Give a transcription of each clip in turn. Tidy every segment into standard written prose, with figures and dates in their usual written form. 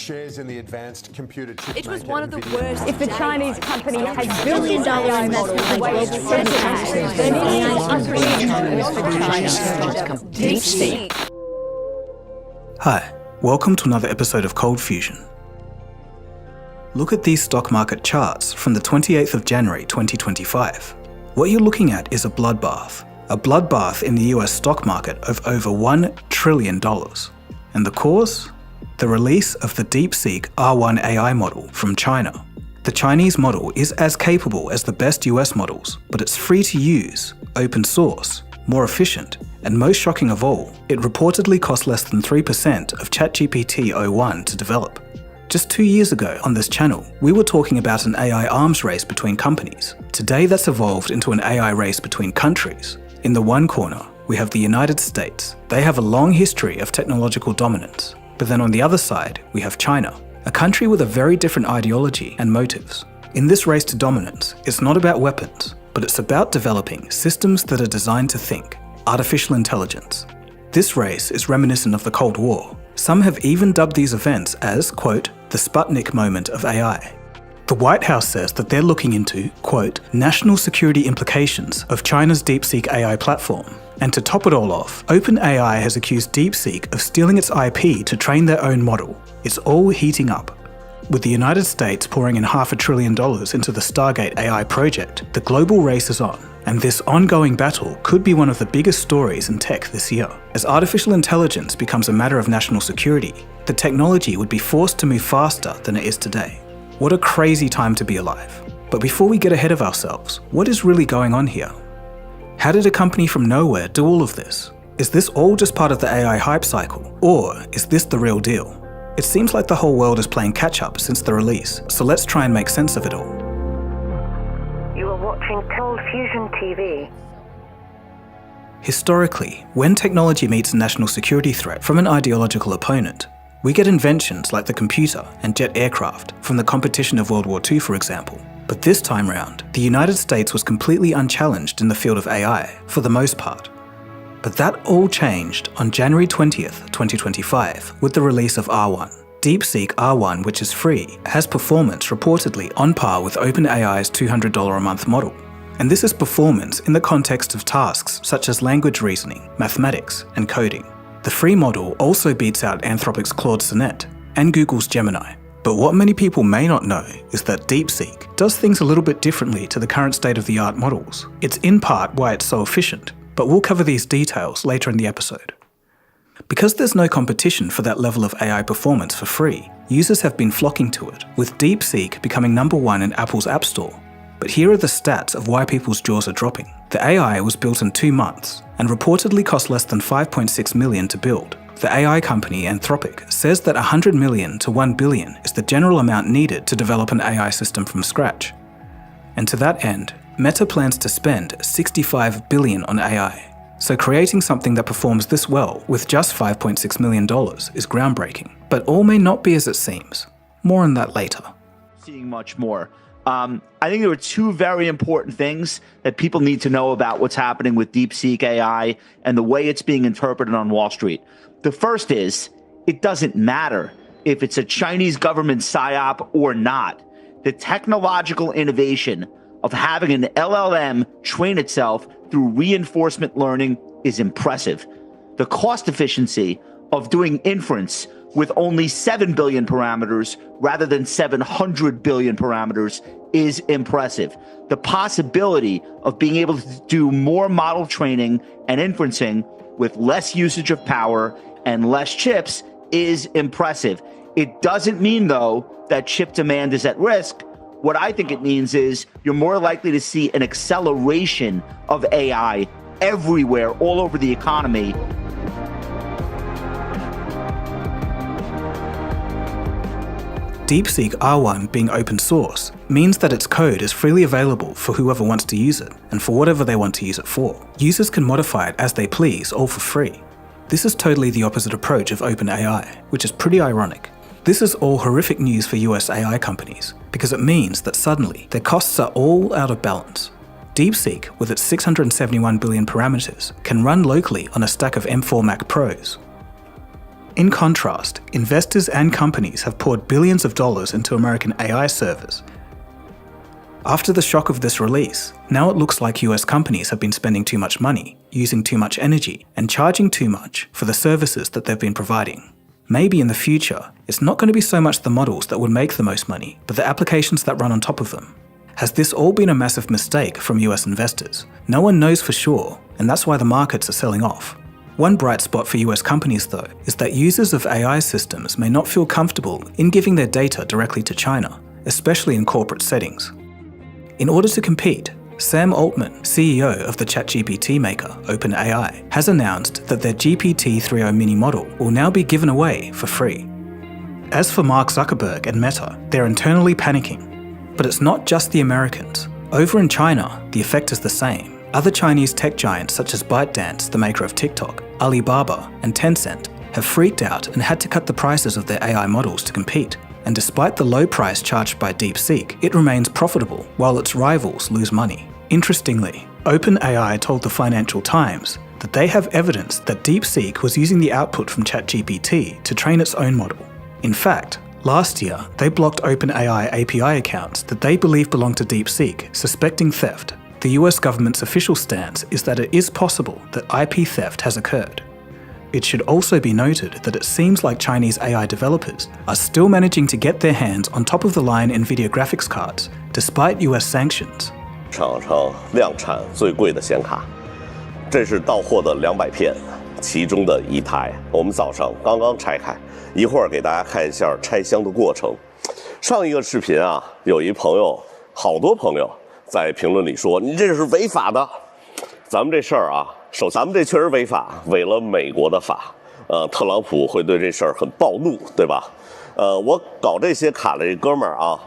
shares in the advanced computer chip It was maker one of the NVIDIA. worst. If the Chinese company has $1 billion investment by global enterprises, then AI is for China. DeepSeek. Hi, welcome to another episode of Cold Fusion. Look at these stock market charts from the 28th of January 2025. What you're looking at is a bloodbath in the US stock market of over $1 trillion. And the cause? The release of the DeepSeek R1 AI model from China. The Chinese model is as capable as the best US models, but it's free to use, open source, more efficient, and most shocking of all, it reportedly cost less than 3% of ChatGPT o1 to develop. Just 2 years ago on this channel, we were talking about an AI arms race between companies. Today that's evolved into an AI race between countries. In the one corner, we have the United States. They have a long history of technological dominance. But then on the other side, we have China, a country with a very different ideology and motives. In this race to dominance, it's not about weapons, but it's about developing systems that are designed to think, artificial intelligence. This race is reminiscent of the Cold War. Some have even dubbed these events as, quote, the Sputnik moment of AI. The White House says that they're looking into, quote, national security implications of China's DeepSeek AI platform. And to top it all off, OpenAI has accused DeepSeek of stealing its IP to train their own model. It's all heating up. With the United States pouring in $500 billion into the Stargate AI project, the global race is on. And this ongoing battle could be one of the biggest stories in tech this year. As artificial intelligence becomes a matter of national security, the technology would be forced to move faster than it is today. What a crazy time to be alive. But before we get ahead of ourselves, what is really going on here? How did a company from nowhere do all of this? Is this all just part of the AI hype cycle? Or is this the real deal? It seems like the whole world is playing catch up since the release, so let's try and make sense of it all. You are watching Cold Fusion TV. Historically, when technology meets a national security threat from an ideological opponent, we get inventions like the computer and jet aircraft from the competition of World War II, for example. But this time round, the United States was completely unchallenged in the field of AI, for the most part. But that all changed on January 20th, 2025, with the release of R1. DeepSeek R1, which is free, has performance reportedly on par with OpenAI's $200 a month model. And this is performance in the context of tasks such as language reasoning, mathematics, and coding. The free model also beats out Anthropic's Claude Sonnet and Google's Gemini. But what many people may not know is that DeepSeek does things a little bit differently to the current state-of-the-art models. It's in part why it's so efficient, but we'll cover these details later in the episode. Because there's no competition for that level of AI performance for free, users have been flocking to it, with DeepSeek becoming #1 in Apple's App Store. But here are the stats of why people's jaws are dropping. The AI was built in 2 months, and reportedly cost less than $5.6 million to build. The AI company Anthropic says that $100 million to $1 billion is the general amount needed to develop an AI system from scratch. And to that end, Meta plans to spend $65 billion on AI. So creating something that performs this well with just $5.6 million is groundbreaking. But all may not be as it seems. More on that later. Seeing much more. I think there are two very important things that people need to know about what's happening with DeepSeek AI and the way it's being interpreted on Wall Street. The first is, it doesn't matter if it's a Chinese government psyop or not. The technological innovation of having an LLM train itself through reinforcement learning is impressive. The cost efficiency of doing inference with only 7 billion parameters rather than 700 billion parameters is impressive. The possibility of being able to do more model training and inferencing with less usage of power and less chips is impressive. It doesn't mean, though, that chip demand is at risk. What I think it means is you're more likely to see an acceleration of AI everywhere, all over the economy. DeepSeek R1 being open source means that its code is freely available for whoever wants to use it, and for whatever they want to use it for. Users can modify it as they please, all for free. This is totally the opposite approach of OpenAI, which is pretty ironic. This is all horrific news for US AI companies, because it means that suddenly their costs are all out of balance. DeepSeek, with its 671 billion parameters, can run locally on a stack of M4 Mac Pros. In contrast, investors and companies have poured billions of dollars into American AI servers. After the shock of this release, now it looks like US companies have been spending too much money, using too much energy, and charging too much for the services that they've been providing. Maybe in the future, it's not going to be so much the models that would make the most money, but the applications that run on top of them. Has this all been a massive mistake from US investors? No one knows for sure, and that's why the markets are selling off. One bright spot for US companies, though, is that users of AI systems may not feel comfortable in giving their data directly to China, especially in corporate settings. In order to compete, Sam Altman, CEO of the ChatGPT maker, OpenAI, has announced that their GPT-3o mini model will now be given away for free. As for Mark Zuckerberg and Meta, they're internally panicking. But it's not just the Americans. Over in China, the effect is the same. Other Chinese tech giants such as ByteDance, the maker of TikTok, Alibaba, and Tencent have freaked out and had to cut the prices of their AI models to compete. And despite the low price charged by DeepSeek, it remains profitable while its rivals lose money. Interestingly, OpenAI told the Financial Times that they have evidence that DeepSeek was using the output from ChatGPT to train its own model. In fact, last year, they blocked OpenAI API accounts that they believe belong to DeepSeek, suspecting theft. The US government's official stance is that it is possible that IP theft has occurred. It should also be noted that it seems like Chinese AI developers are still managing to get their hands on top-of-the-line NVIDIA graphics cards, despite US sanctions. 厂商量产最贵的显卡，这是到货的200片，其中的一台，我们早上刚刚拆开，一会儿给大家看一下拆箱的过程。上一个视频啊，有一朋友，好多朋友在评论里说你这是违法的。咱们这事儿啊，咱们这确实违法，违了美国的法。特朗普会对这事儿很暴怒，对吧？我搞这些卡的这哥们儿啊。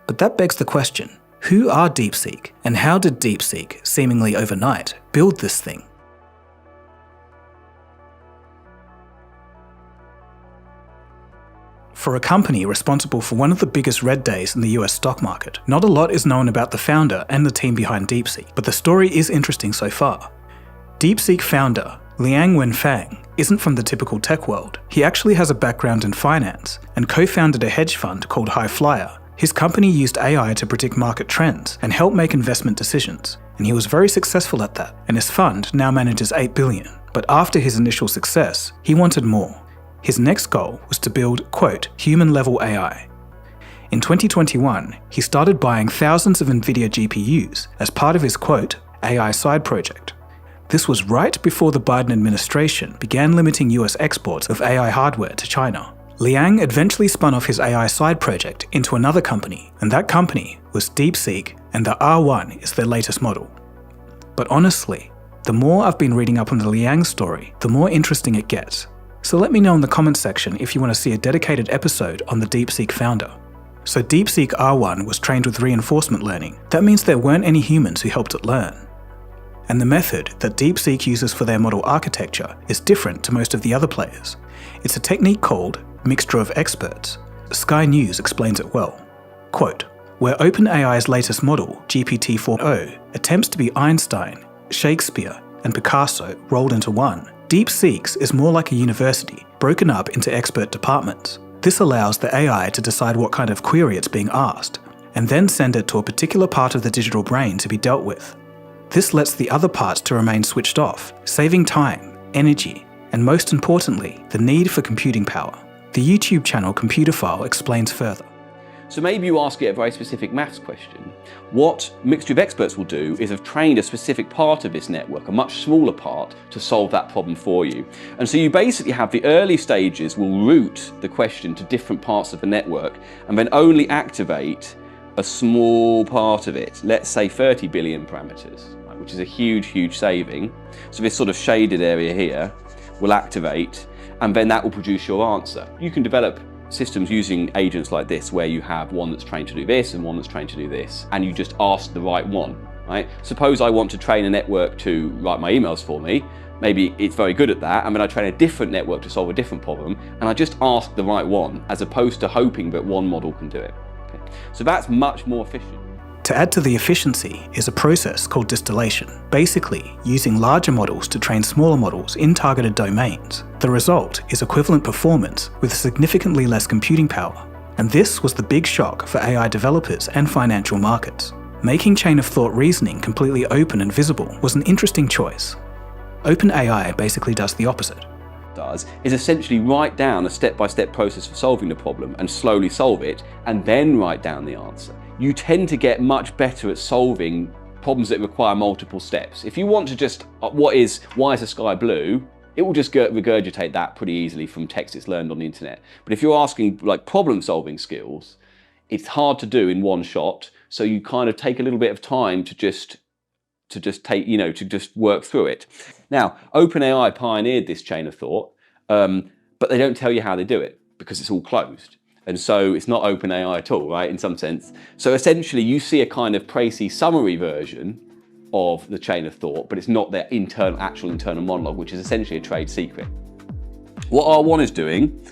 But that begs the question. Who are DeepSeek, and how did DeepSeek, seemingly overnight, build this thing? For a company responsible for one of the biggest red days in the US stock market, not a lot is known about the founder and the team behind DeepSeek, but the story is interesting so far. DeepSeek founder, Liang Wenfang, isn't from the typical tech world. He actually has a background in finance and co-founded a hedge fund called High Flyer. His company used AI to predict market trends and help make investment decisions, and he was very successful at that, and his fund now manages $8 billion. But after his initial success, he wanted more. His next goal was to build, quote, human-level AI. In 2021, he started buying thousands of NVIDIA GPUs as part of his, quote, AI side project. This was right before the Biden administration began limiting US exports of AI hardware to China. Liang eventually spun off his AI side project into another company, and that company was DeepSeek, and the R1 is their latest model. But honestly, the more I've been reading up on the Liang story, the more interesting it gets. So let me know in the comments section if you want to see a dedicated episode on the DeepSeek founder. So DeepSeek R1 was trained with reinforcement learning. That means there weren't any humans who helped it learn. And the method that DeepSeek uses for their model architecture is different to most of the other players. It's a technique called mixture of experts. Sky News explains it well. Quote, where OpenAI's latest model, GPT-4o, attempts to be Einstein, Shakespeare, and Picasso rolled into one, DeepSeek's is more like a university, broken up into expert departments. This allows the AI to decide what kind of query it's being asked, and then send it to a particular part of the digital brain to be dealt with. This lets the other parts to remain switched off, saving time, energy, and most importantly, the need for computing power. The YouTube channel Computerphile explains further. So maybe you ask it a very specific maths question. What mixture of experts will do is have trained a specific part of this network, a much smaller part, to solve that problem for you. And so you basically have the early stages will route the question to different parts of the network and then only activate a small part of it, let's say 30 billion parameters, right, which is a huge, huge saving. So this sort of shaded area here will activate, and then that will produce your answer. You can develop systems using agents like this where you have one that's trained to do this and one that's trained to do this, and you just ask the right one, right? Suppose I want to train a network to write my emails for me. Maybe it's very good at that, and then I train a different network to solve a different problem, and I just ask the right one as opposed to hoping that one model can do it. Okay? So that's much more efficient. To add to the efficiency is a process called distillation, basically using larger models to train smaller models in targeted domains. The result is equivalent performance with significantly less computing power. And this was the big shock for AI developers and financial markets. Making chain of thought reasoning completely open and visible was an interesting choice. OpenAI basically does the opposite. Does is essentially write down a step-by-step process for solving the problem and slowly solve it, and then write down the answer. You tend to get much better at solving problems that require multiple steps. If you want to just, why is the sky blue? It will just regurgitate that pretty easily from text it's learned on the internet. But if you're asking like problem-solving skills, it's hard to do in one shot. So you kind of take a little bit of time to just work through it. Now, OpenAI pioneered this chain of thought, but they don't tell you how they do it because it's all closed. And so it's not OpenAI at all, right, in some sense. So essentially you see a kind of précis summary version of the chain of thought, but it's not their actual internal monologue, which is essentially a trade secret. What R1 is doing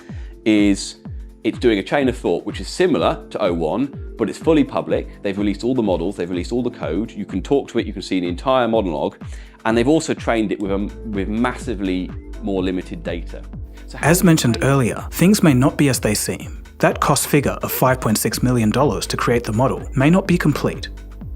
is it's doing a chain of thought which is similar to O1, but it's fully public. They've released all the models, they've released all the code. You can talk to it, you can see the entire monologue, and they've also trained it with massively more limited data. So as mentioned earlier, things may not be as they seem. That cost figure of $5.6 million to create the model may not be complete.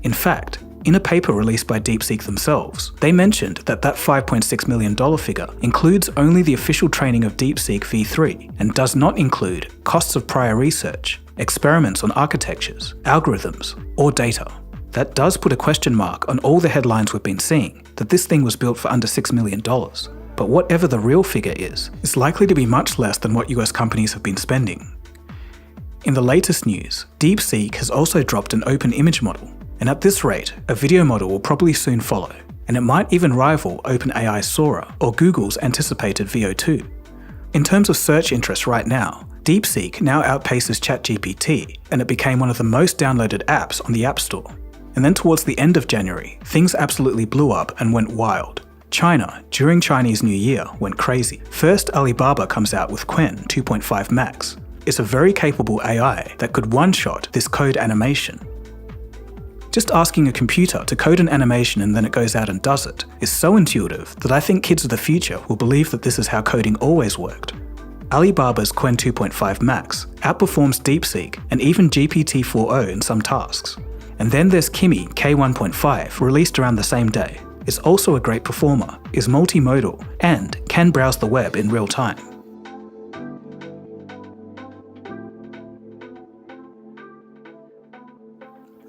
In fact, in a paper released by DeepSeek themselves, they mentioned that $5.6 million figure includes only the official training of DeepSeek v3 and does not include costs of prior research, experiments on architectures, algorithms, or data. That does put a question mark on all the headlines we've been seeing, that this thing was built for under $6 million. But whatever the real figure is likely to be much less than what US companies have been spending. In the latest news, DeepSeek has also dropped an open image model, and at this rate, a video model will probably soon follow, and it might even rival OpenAI's Sora or Google's anticipated VO2. In terms of search interest right now, DeepSeek now outpaces ChatGPT, and it became one of the most downloaded apps on the App Store. And then towards the end of January, things absolutely blew up and went wild. China, during Chinese New Year, went crazy. First, Alibaba comes out with Qwen 2.5 Max. It's a very capable AI that could one-shot this code animation. Just asking a computer to code an animation and then it goes out and does it is so intuitive that I think kids of the future will believe that this is how coding always worked. Alibaba's Qwen 2.5 Max outperforms DeepSeek and even GPT-4o in some tasks. And then there's Kimi K1.5, released around the same day. It's also a great performer, is multimodal, and can browse the web in real time.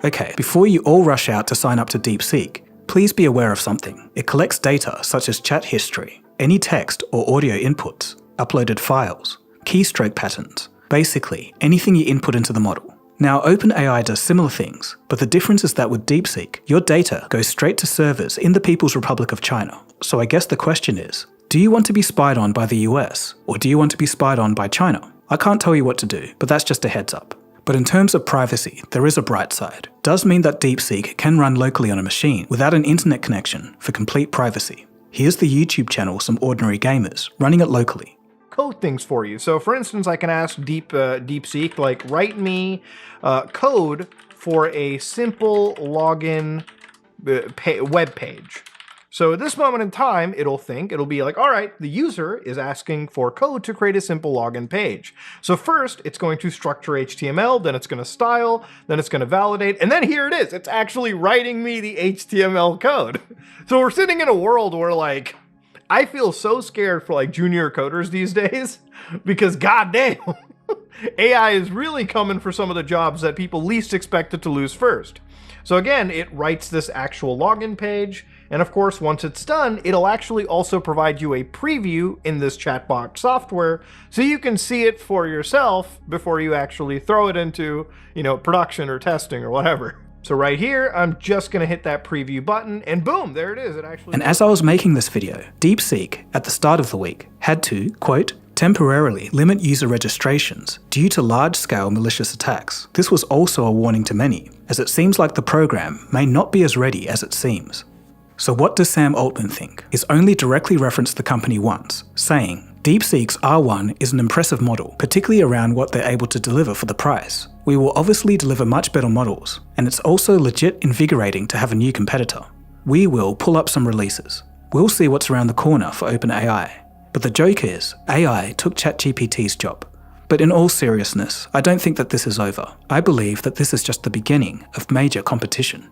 Okay, before you all rush out to sign up to DeepSeek, please be aware of something. It collects data such as chat history, any text or audio inputs, uploaded files, keystroke patterns, basically anything you input into the model. Now, OpenAI does similar things, but the difference is that with DeepSeek, your data goes straight to servers in the People's Republic of China. So I guess the question is, do you want to be spied on by the US, or do you want to be spied on by China? I can't tell you what to do, but that's just a heads up. But in terms of privacy, there is a bright side. It does mean that DeepSeek can run locally on a machine without an internet connection for complete privacy. Here's the YouTube channel Some Ordinary Gamers, running it locally. Code things for you. So for instance, I can ask DeepSeek, like, write me code for a simple login web page. So at this moment in time, it'll be like, all right, the user is asking for code to create a simple login page. So first, it's going to structure HTML, then it's going to style, then it's going to validate, and then here it is. It's actually writing me the HTML code. So we're sitting in a world where, like, I feel so scared for, like, junior coders these days because, goddamn, AI is really coming for some of the jobs that people least expected to lose first. So again, it writes this actual login page, and of course, once it's done, it'll actually also provide you a preview in this chatbot software, so you can see it for yourself before you actually throw it into, production or testing or whatever. So right here, I'm just gonna hit that preview button, and boom, there it is. It actually. And as I was making this video, DeepSeek, at the start of the week, had to, quote, temporarily limit user registrations due to large-scale malicious attacks. This was also a warning to many, as it seems like the program may not be as ready as it seems. So what does Sam Altman think? He's only directly referenced the company once, saying, DeepSeek's R1 is an impressive model, particularly around what they're able to deliver for the price. We will obviously deliver much better models, and it's also legit invigorating to have a new competitor. We will pull up some releases. We'll see what's around the corner for OpenAI. But the joke is, AI took ChatGPT's job. But in all seriousness, I don't think that this is over. I believe that this is just the beginning of major competition.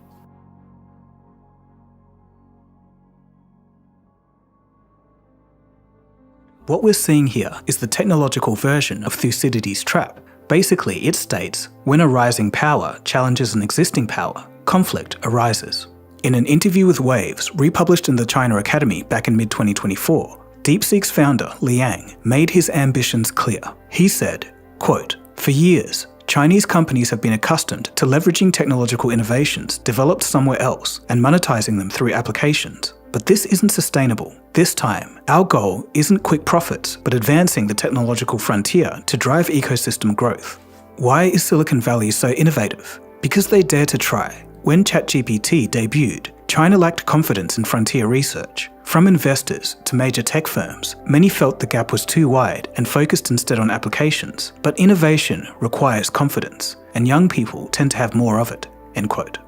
What we're seeing here is the technological version of Thucydides' trap. Basically, it states, when a rising power challenges an existing power, conflict arises. In an interview with Waves, republished in the China Academy back in mid-2024, DeepSeek's founder, Liang, made his ambitions clear. He said, quote, "For years, Chinese companies have been accustomed to leveraging technological innovations developed somewhere else and monetizing them through applications. But this isn't sustainable. This time, our goal isn't quick profits, but advancing the technological frontier to drive ecosystem growth." Why is Silicon Valley so innovative? Because they dare to try. When ChatGPT debuted, China lacked confidence in frontier research. From investors to major tech firms, many felt the gap was too wide and focused instead on applications. But innovation requires confidence, and young people tend to have more of it, end quote.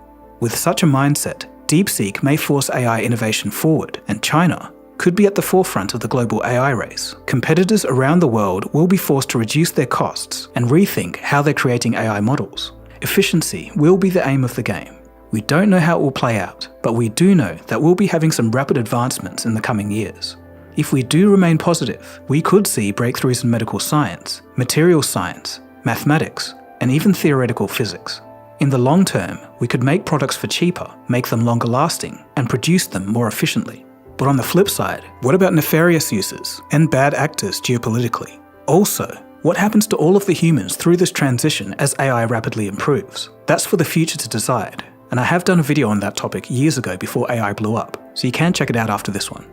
With such a mindset, DeepSeek may force AI innovation forward, and China could be at the forefront of the global AI race. Competitors around the world will be forced to reduce their costs and rethink how they're creating AI models. Efficiency will be the aim of the game. We don't know how it will play out, but we do know that we'll be having some rapid advancements in the coming years. If we do remain positive, we could see breakthroughs in medical science, material science, mathematics, and even theoretical physics. In the long term, we could make products for cheaper, make them longer lasting, and produce them more efficiently. But on the flip side, what about nefarious uses and bad actors geopolitically? Also, what happens to all of the humans through this transition as AI rapidly improves? That's for the future to decide. And I have done a video on that topic years ago before AI blew up, so you can check it out after this one.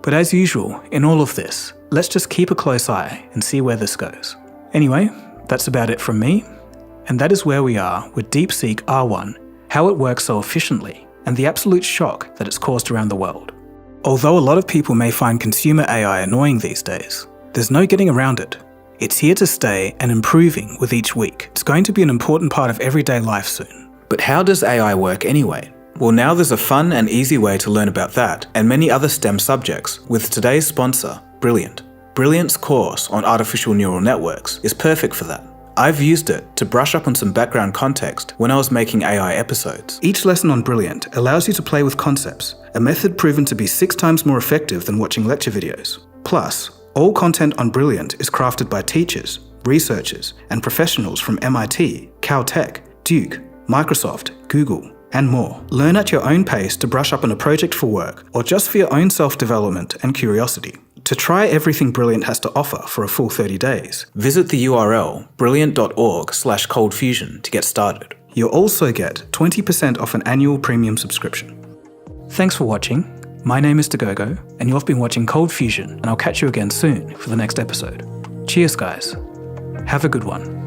But as usual, in all of this, let's just keep a close eye and see where this goes. Anyway, that's about it from me. And that is where we are with DeepSeek R1, how it works so efficiently, and the absolute shock that it's caused around the world. Although a lot of people may find consumer AI annoying these days, there's no getting around it. It's here to stay and improving with each week. It's going to be an important part of everyday life soon. But how does AI work anyway? Well, now there's a fun and easy way to learn about that and many other STEM subjects with today's sponsor, Brilliant. Brilliant's course on artificial neural networks is perfect for that. I've used it to brush up on some background context when I was making AI episodes. Each lesson on Brilliant allows you to play with concepts, a method proven to be 6 times more effective than watching lecture videos. Plus, all content on Brilliant is crafted by teachers, researchers, and professionals from MIT, Caltech, Duke, Microsoft, Google, and more. Learn at your own pace to brush up on a project for work or just for your own self-development and curiosity. To try everything Brilliant has to offer for a full 30 days, visit the URL brilliant.org/coldfusion to get started. You'll also get 20% off an annual premium subscription. Thanks for watching. My name is Dagogo, and you've been watching Cold Fusion, and I'll catch you again soon for the next episode. Cheers, guys. Have a good one.